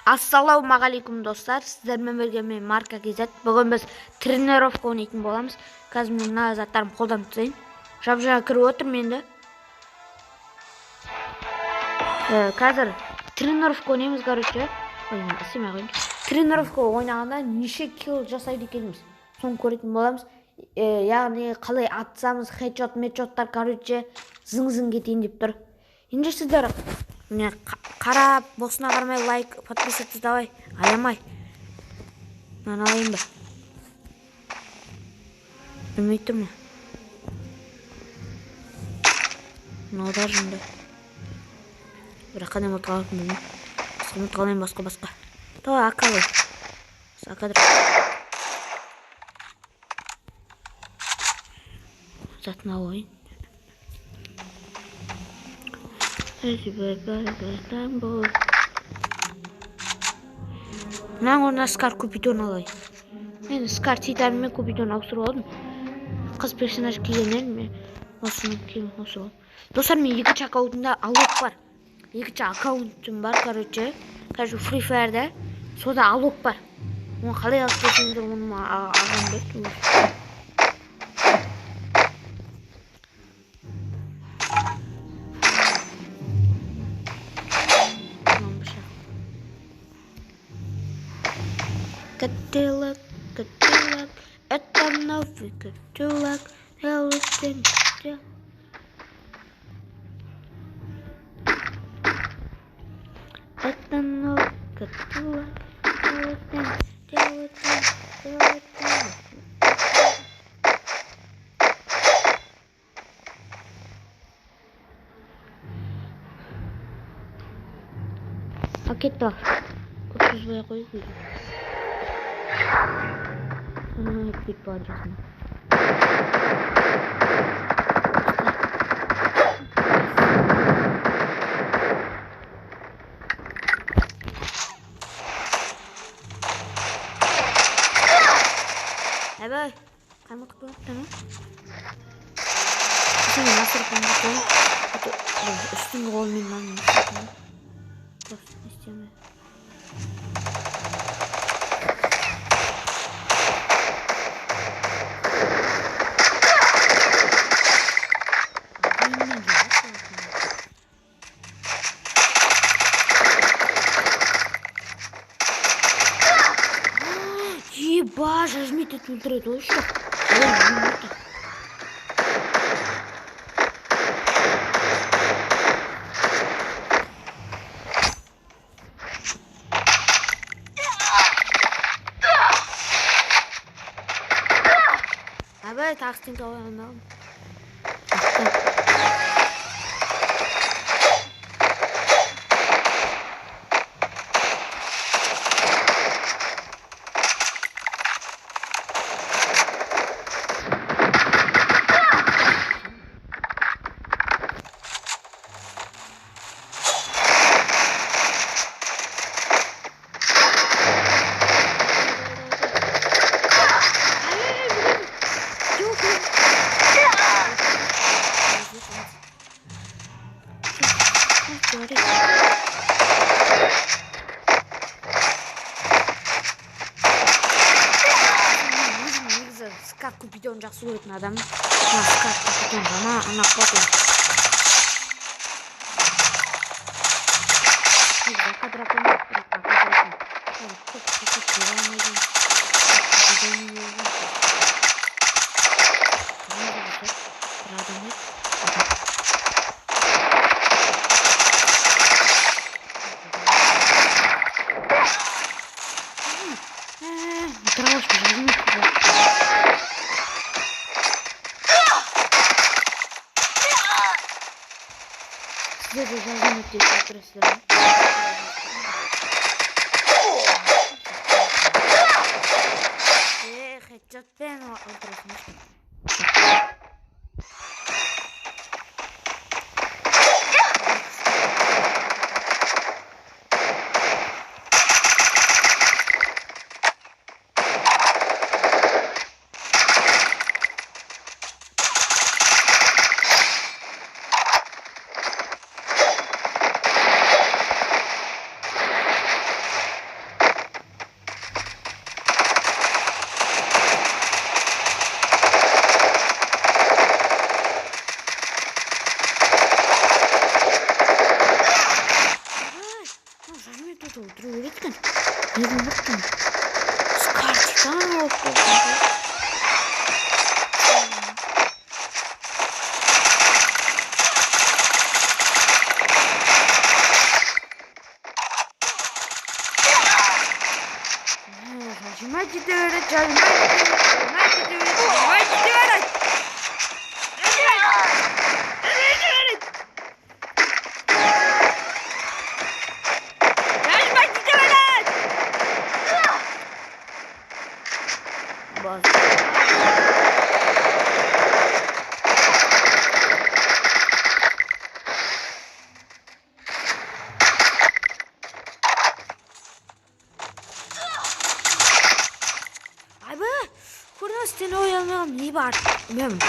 Ассалаумағалейкум достар, сіздермен бірге мен Марка KZ. Бүгін біз тренировка ойнайтын боламыз. Қазір мен мына заттарым қолданып тастайын. Жап-жаңа кіріп отырмын енді. Қазір тренировка ойнаймыз, короче. Тренировка ойнағанда неше килл жасайды екенбіз. Соны көретін боламыз. Яғни қалай атсамыз, хедшот, медшоттар, короче, зың-зың кетейін деп тұр. Енді сіздер қарап, босына қармай, лайк, подписаться давай, аямай. Мен алайын ба? Білмей тұрмын. Мынаудар жынды. Бірақ қандай мұлт қалатын білмей. Басқа мұлт қалайын, басқа. Давай, ака алай. Ака дұрып. Затын алайын. Мен орнына Скар Купидон алайын. Мен Скар Титанмен Купидон ауыстырып алдым. Қыз персонаж киген мен осыны киім ауыстырып алдым. Достар, мен екінші аккаунтымда алок бар. Екінші аккаунтым бар, короче. Қазір Free Fire'да сода алок бар. Оны қалай алып кетсеңдер, оны ағам берді. Котелок, это новый котелок, делать. Это новый котелок, делать. Пакетов, купи свои хуйки. Пить по адресу. Давай, кому такое? Sen nasıl yapıyorsun? Üstün olmayayım ben. Dostum istemiyorum. Еба, жмите ультра, точно. Давай так стенковым. Скар Купидон жақсы көретін адам. Скар Купидон ғана ана қуатын. Size de yardım edeceğiz arkadaşlar. Headshot ben öldürmüştüm. Dur öğretmen. Ne unuttum. Skartitan oldu. Hoşuma gidiyor. Abi, kurdan seni oyalayalım. İyi var. Bilmiyorum.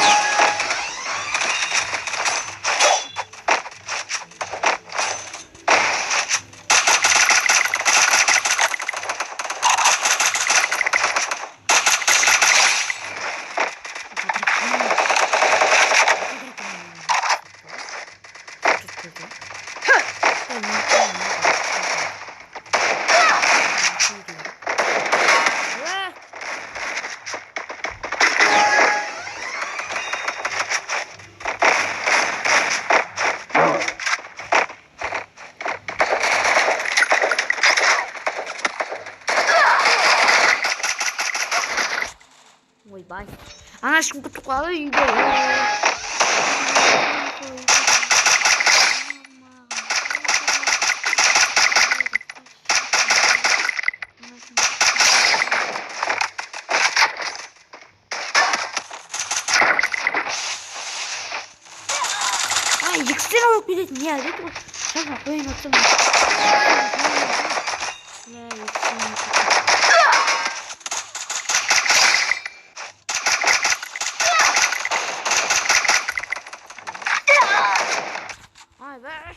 Ой, бай. Она ж кутукала и Икстер алып келетін не әлі ғой. Жаңа қойын отсам. Ай, бәр.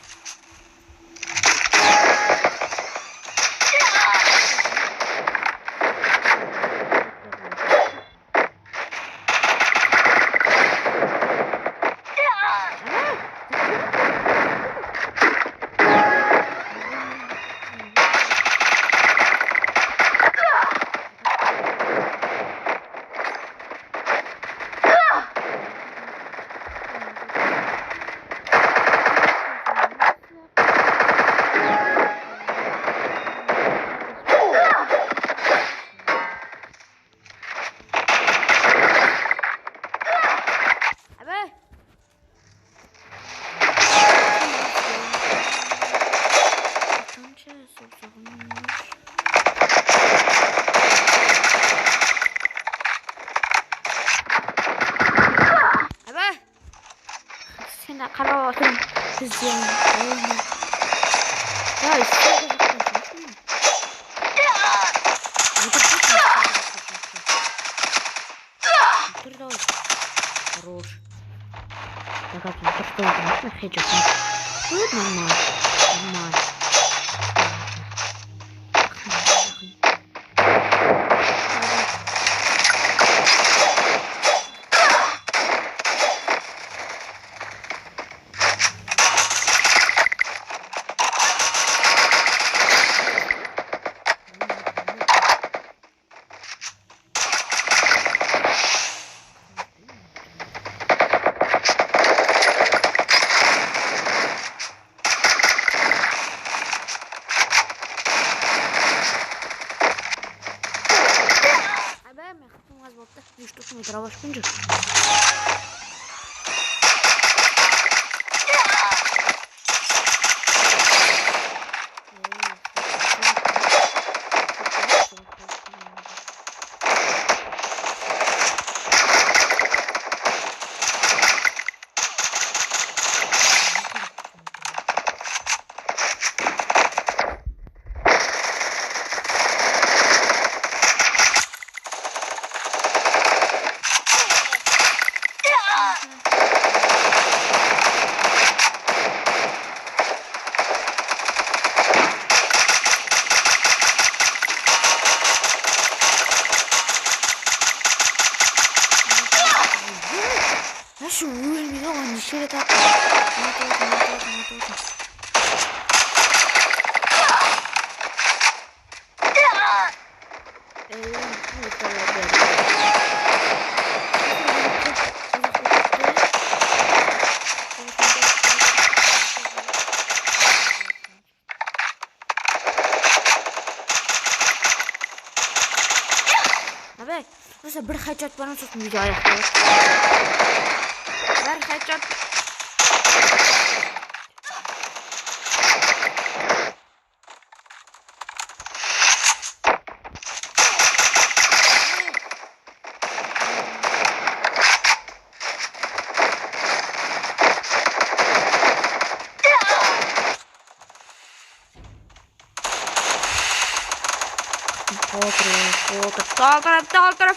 Seni karavatım kızım. Ya işte. Хорош. Да как он что это? Хеджок. Вот нормально. Нормально. Что с ней трава шпинжит? Şu ölmüyor lan dışarı tak. Dostlar bir headshot bana tutun video ayakları. Ver headshot. Sol taraf.